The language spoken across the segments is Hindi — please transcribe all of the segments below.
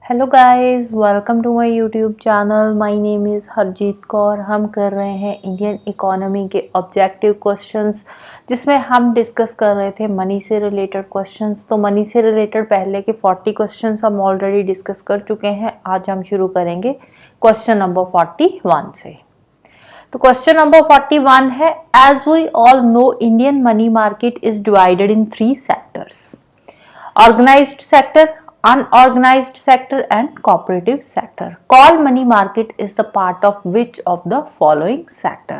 Hello guys, welcome to my YouTube channel. My name is Harjeet Kaur. हम कर रहे हैं इंडियन इकोनॉमी के ऑब्जेक्टिव क्वेश्चंस, जिसमें हम डिस्कस कर रहे थे मनी से रिलेटेड क्वेश्चंस। तो मनी से रिलेटेड पहले के 40 क्वेश्चंस हम ऑलरेडी डिस्कस कर चुके हैं। आज हम शुरू करेंगे क्वेश्चन नंबर 41 से। तो क्वेश्चन नंबर 41 है, as we all know Indian money market is divided in 3 sectors: organized sector, unorganized sector and cooperative sector. Call money market is the part of which of the following sector?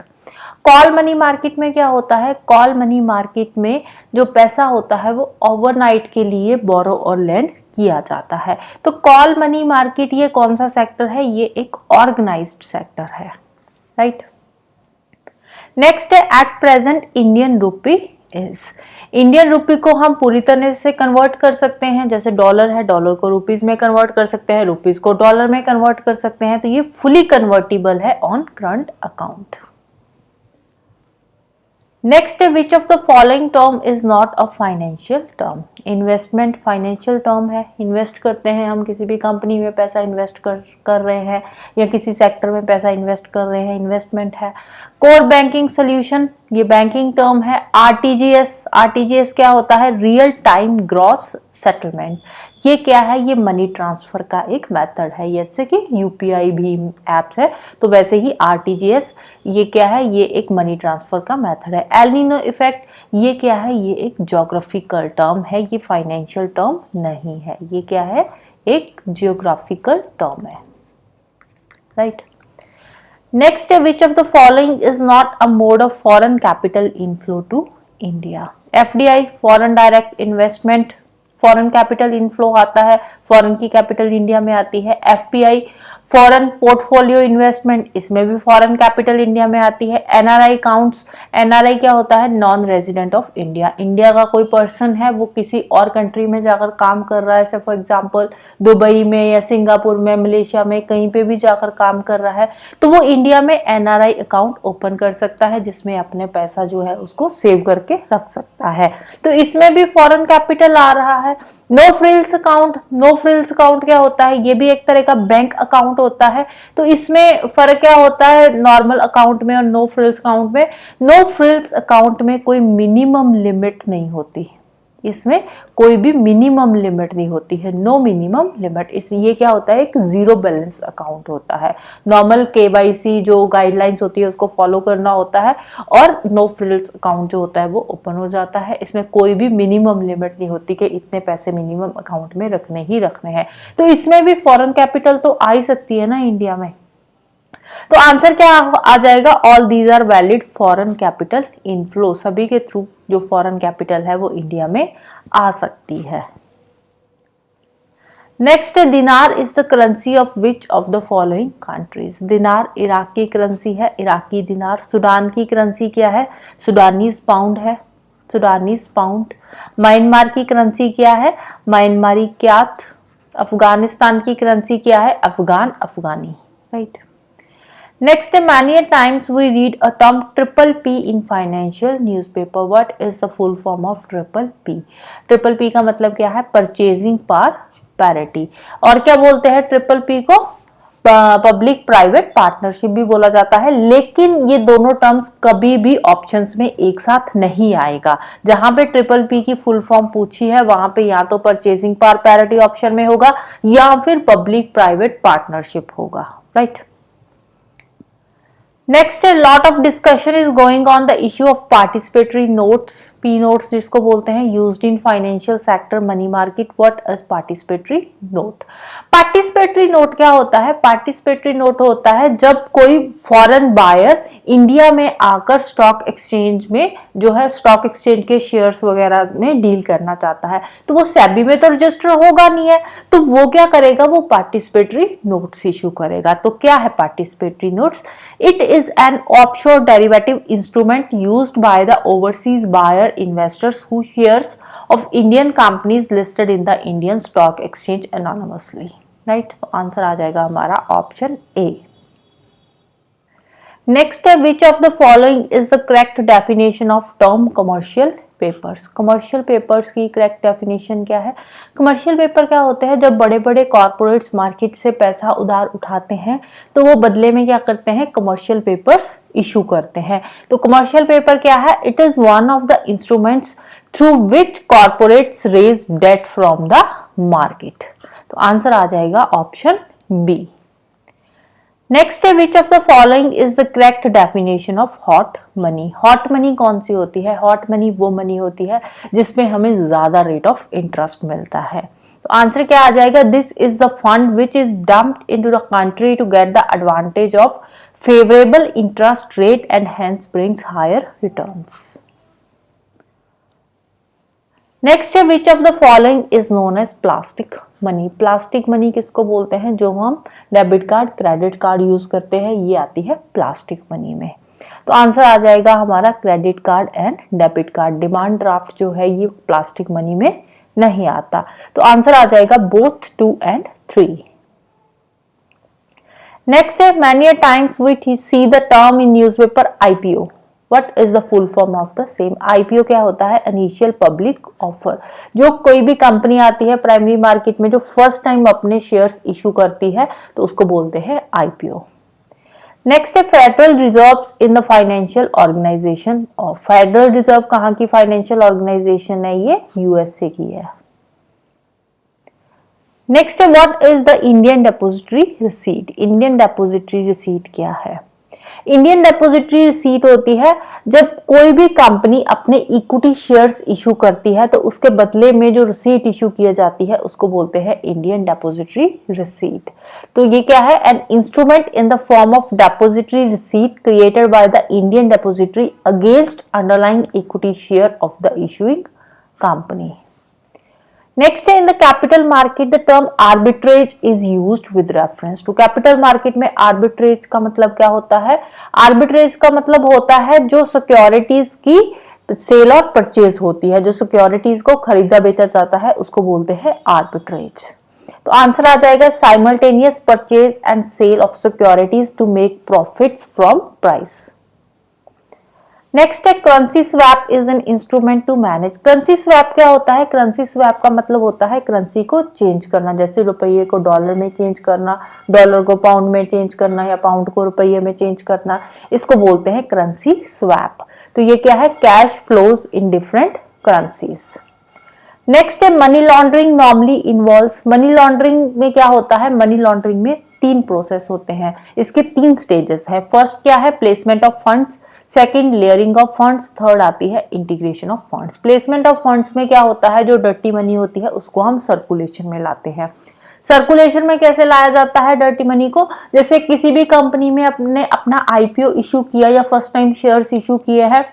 Call money market में क्या होता है? कॉल मनी मार्केट में जो पैसा होता है वो ओवरनाइट के लिए बोरो और लेंड किया जाता है। तो कॉल मनी मार्केट ये कौन सा सेक्टर है? ये एक ऑर्गेनाइज्ड सेक्टर है, राइट। नेक्स्ट है, at present Indian rupee is. Indian rupee को हम पूरी तरह से कन्वर्ट कर सकते हैं, जैसे डॉलर है, डॉलर को रुपीज में कन्वर्ट कर सकते हैं, रुपीज को डॉलर में कन्वर्ट कर सकते हैं। तो ये फुली कन्वर्टिबल है ऑन करंट अकाउंट। नेक्स्ट है, which of the following term is not a financial term? Investment financial term है। इन्वेस्ट करते हैं हम, किसी भी कंपनी में पैसा इन्वेस्ट कर रहे हैं या किसी सेक्टर में पैसा इन्वेस्ट कर रहे हैं, इन्वेस्टमेंट है। कोर बैंकिंग सोल्यूशन, ये बैंकिंग टर्म है। आरटीजीएस, आरटीजीएस क्या होता है? Real time gross settlement. ये क्या है? ये मनी ट्रांसफर का एक मेथड है, जैसे कि यूपीआई भीम एप्स है, तो वैसे ही आरटीजीएस ये क्या है? ये एक मनी ट्रांसफर का मेथड है। एल नीनो इफेक्ट, ये क्या है? ये एक ज्योग्राफिकल टर्म है, ये फाइनेंशियल टर्म नहीं है। ये क्या है? एक जियोग्राफिकल टर्म है, राइट। नेक्स्ट है, which of the following is not a mode of foreign capital inflow to India? FDI, foreign direct investment, foreign capital inflow आता है, फॉरेन की कैपिटल इंडिया में आती है। एफपीआई, फॉरेन पोर्टफोलियो इन्वेस्टमेंट, इसमें भी फॉरेन कैपिटल इंडिया में आती है। एनआरआई काउंट्स, एनआरआई क्या होता है? Non resident of India. India का कोई पर्सन है, वो किसी और कंट्री में जाकर काम कर रहा है, जैसे फॉर एग्जांपल दुबई में या सिंगापुर में, मलेशिया में, कहीं पे भी जाकर काम कर रहा है, तो वो इंडिया में एनआरआई अकाउंट ओपन कर सकता है, जिसमें अपने पैसा जो है उसको सेव करके रख सकता है। तो इसमें भी फॉरेन कैपिटल आ रहा है। No frills account, no frills account क्या होता है? ये भी एक तरह का बैंक अकाउंट होता है। तो इसमें फर्क क्या होता है नॉर्मल अकाउंट में और नो फ्रिल्स अकाउंट में? नो फ्रिल्स अकाउंट में कोई मिनिमम लिमिट नहीं होती, इसमें कोई भी मिनिमम लिमिट नहीं होती है, नो मिनिमम लिमिट। इस ये क्या होता है? एक जीरो बैलेंस अकाउंट होता है। नॉर्मल केवाईसी जो गाइडलाइंस होती है उसको फॉलो करना होता है, और नो फ्रिल्स अकाउंट जो होता है वो ओपन हो जाता है। इसमें कोई भी मिनिमम लिमिट नहीं होती कि इतने पैसे मिनिमम अकाउंट में रखने ही रखने हैं। तो इसमें भी फॉरेन कैपिटल तो आ ही सकती है ना इंडिया में। तो आंसर क्या आ जाएगा? All these are valid foreign capital inflow. सभी के थ्रू जो फॉरेन कैपिटल है वो इंडिया में आ सकती है। नेक्स्ट है, दिनार is the currency of which of the following countries? दिनार इराक की करेंसी है, इराकी दिनार। सूडान की करेंसी क्या है? सूडानीज पाउंड है, सूडानीज पाउंड। म्यांमार की करेंसी क्या है? म्यांमारी क्यात। अफगानिस्तान की करेंसी क्या है? अफगान अफगानी, right. Next, many times we read a term triple P in financial newspaper. What is the full form of triple P? Triple P का मतलब क्या है? Purchasing power parity। और क्या बोलते हैं ट्रिपल पी को? पब्लिक प्राइवेट पार्टनरशिप भी बोला जाता है। लेकिन ये दोनों टर्म्स कभी भी ऑप्शंस में एक साथ नहीं आएगा। जहां पे ट्रिपल पी की फुल फॉर्म पूछी है वहां पे या तो परचेजिंग पावर पैरिटी ऑप्शन में होगा या फिर पब्लिक प्राइवेट पार्टनरशिप होगा, राइट। नेक्स्ट है, lot of discussion is going on the issue of participatory notes, P notes जिसको बोलते हैं, used in financial sector money market. What is participatory note? Participatory note क्या होता है? पार्टिसिपेटरी नोट होता है जब कोई फॉरेन बायर इंडिया में आकर स्टॉक एक्सचेंज में जो है स्टॉक एक्सचेंज के शेयर्स वगैरह में डील करना चाहता है, तो वो सेबी में तो रजिस्टर होगा नहीं है, तो वो क्या करेगा? वो पार्टिसिपेटरी नोट्स इशू करेगा। तो क्या है participatory notes? It is an offshore derivative instrument used by the overseas buyer investors who shares of Indian companies listed in the Indian stock exchange anonymously, right? तो आंसर आ जाएगा हमारा ऑप्शन ए। नेक्स्ट है, which of the following is the correct definition of term commercial papers. Commercial papers की करेक्ट डेफिनेशन क्या है? कमर्शियल पेपर क्या होते हैं? जब बड़े बड़े कॉरपोरेट्स मार्केट से पैसा उधार उठाते हैं तो वो बदले में क्या करते हैं? कमर्शियल पेपर्स इशू करते हैं। तो कमर्शियल पेपर क्या है? It is one of the instruments through which corporates raise debt from the market. तो आंसर आ जाएगा ऑप्शन बी। नेक्स्ट है, which of the following is the correct definition of hot money? Hot money कौन सी होती है? हॉट मनी वो मनी होती है जिसमें हमें ज्यादा रेट ऑफ इंटरेस्ट मिलता है। तो आंसर क्या आ जाएगा? This is the fund which is dumped into the country to get the advantage of favourable interest rate and hence brings higher returns. Next है, which of the following is known as plastic money? Plastic money किसको बोलते हैं? जो हम debit card, credit card use करते हैं, ये आती है प्लास्टिक मनी में। तो आंसर आ जाएगा हमारा credit card and debit card. Demand draft जो है ये प्लास्टिक मनी में नहीं आता। तो आंसर आ जाएगा बोथ 2 and 3। नेक्स्ट है, many times we see the term in newspaper IPO. What is the full form of the same? IPO क्या होता है? Initial public offer. जो कोई भी कंपनी आती है प्राइमरी मार्केट में, जो फर्स्ट टाइम अपने शेयर्स इशू करती है, तो उसको बोलते हैं IPO। नेक्स्ट है, Federal Reserves in the financial organisation of. Federal Reserve कहाँ की फाइनेंशियल ऑर्गेनाइजेशन है? ये यूएसए की है। नेक्स्ट है, what is the Indian depository receipt? Indian depository receipt क्या है? इंडियन डेपोजिटरी रिसीट होती है जब कोई भी कंपनी अपने इक्विटी शेयर्स इशू करती है तो उसके बदले में जो रिसीट इशू की जाती है उसको बोलते हैं इंडियन डेपोजिटरी रिसीट। तो ये क्या है? An instrument in the form of depository receipt created by the Indian depository against underlying equity share of the issuing company. Next है, in the capital market the term arbitrage is used with reference to. Capital market में आर्बिट्रेज का मतलब क्या होता है? आर्बिट्रेज का मतलब होता है जो सिक्योरिटीज की सेल और परचेज होती है, जो सिक्योरिटीज को खरीदा बेचा जाता है उसको बोलते हैं आर्बिट्रेज। तो आंसर आ जाएगा simultaneous purchase and sale of securities to make profits from price. Next है, currency swap is an instrument to manage. Currency swap क्या होता है? करेंसी स्वैप का मतलब होता है करेंसी को चेंज करना, जैसे रुपये को डॉलर में चेंज करना, डॉलर को पाउंड में चेंज करना या पाउंड को रुपये में चेंज करना, इसको बोलते हैं करेंसी स्वैप। तो ये क्या है? Cash flows in different currencies. Next है, money laundering normally involves. Money laundering में क्या होता है? मनी लॉन्ड्रिंग में 3 प्रोसेस होते हैं, इसके 3 स्टेजेस है। फर्स्ट क्या है? Placement of funds, second layering of funds, third आती है integration of funds. Placement of funds में क्या होता है? जो डर्टी मनी होती है उसको हम सर्कुलेशन में लाते हैं। सर्कुलेशन में कैसे लाया जाता है डर्टी मनी को? जैसे किसी भी कंपनी में अपना आईपीओ इशू किया या फर्स्ट टाइम शेयर्स इशू किए हैं,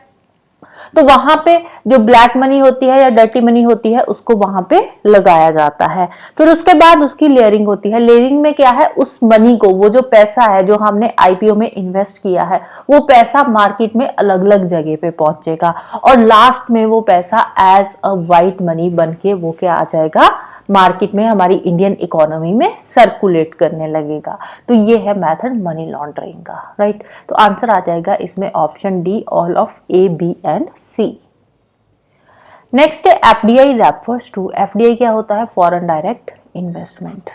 तो वहां पे जो ब्लैक मनी होती है या डर्टी मनी होती है उसको वहां पे लगाया जाता है। फिर उसके बाद उसकी लेयरिंग होती है। लेयरिंग में क्या है? उस मनी को, वो जो पैसा है जो हमने आईपीओ में इन्वेस्ट किया है, वो पैसा मार्केट में अलग अलग जगह पे पहुंचेगा और लास्ट में वो पैसा एज अ व्हाइट मनी बन के वो क्या आ जाएगा? मार्केट में हमारी इंडियन इकोनॉमी में सर्कुलेट करने लगेगा। तो ये है मेथड मनी लॉन्ड्रिंग का, राइट। तो आंसर आ जाएगा इसमें option D, all of A, B and C. Next है, एफडीआई रेफर्स टू। एफडीआई क्या होता है? Foreign direct investment.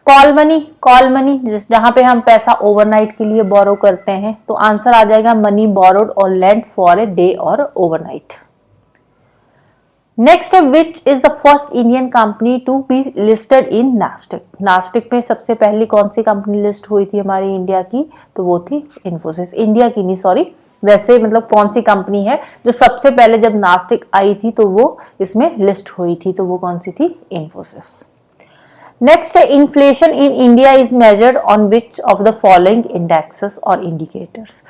Call money जहां पे हम पैसा ओवरनाइट के लिए बोरो करते हैं, तो आंसर आ जाएगा मनी बोरोड और लेंट फॉर ए डे और ओवरनाइट। नेक्स्ट है, which is the first Indian company to be listed in NASDAQ. NASDAQ में सबसे पहली कौन सी कंपनी लिस्ट हुई थी हमारी इंडिया की? तो वो थी इन्फोसिस। इंडिया की नहीं, सॉरी, वैसे मतलब कौन सी कंपनी है जो सबसे पहले जब नास्टेक आई थी तो वो इसमें लिस्ट हुई थी, तो वो कौन सी थी? इन्फोसिस। नेक्स्ट है, inflation in India is measured on which of the following indexes और इंडिकेटर्स।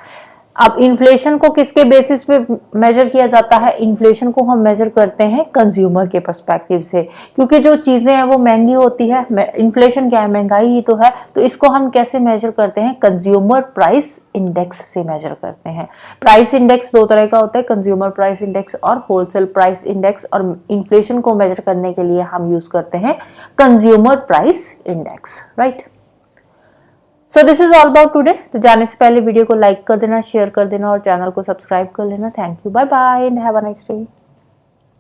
अब इन्फ्लेशन को किसके बेसिस पे मेजर किया जाता है? इन्फ्लेशन को हम मेजर करते हैं कंज्यूमर के पर्सपेक्टिव से, क्योंकि जो चीजें हैं वो महंगी होती है। इन्फ्लेशन क्या है? महंगाई ही तो है। तो इसको हम कैसे मेजर करते हैं? कंज्यूमर प्राइस इंडेक्स से मेजर करते हैं। प्राइस इंडेक्स 2 तरह का होता है, कंज्यूमर प्राइस इंडेक्स और होलसेल प्राइस इंडेक्स, और इन्फ्लेशन को मेजर करने के लिए हम यूज करते हैं consumer price index, right. So this is all about today. तो जाने से पहले वीडियो को लाइक कर देना, शेयर कर देना और चैनल को सब्सक्राइब कर लेना। Thank you, bye bye and have a nice day.